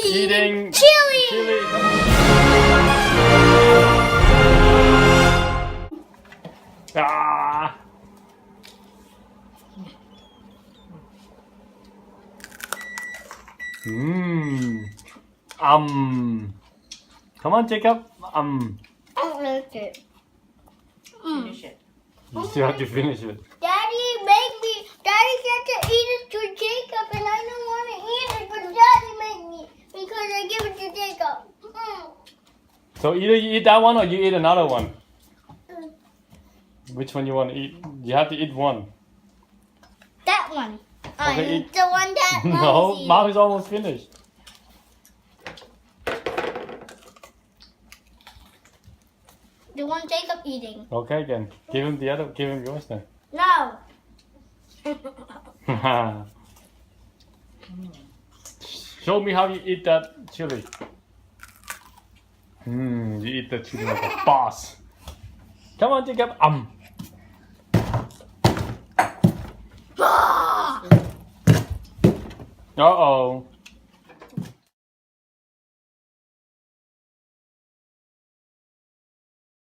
eating chili. Ah. Mmm. Come on, Jacob. I don't like it. Finish it. You still have to finish it. Daddy said to eat it to Jacob, and I don't want to eat it, but Daddy made me because I give it to Jacob. So either you eat that one or you eat another one. Which one you want to eat? You have to eat one. That one. Okay, The one that No, Mom's eating. Mom is almost finished. The one Jacob eating. Okay, then give him the other. Give him yours then. No. Show me how you eat that chili. You eat the chili like a boss. Come on, Jacob. Uh oh.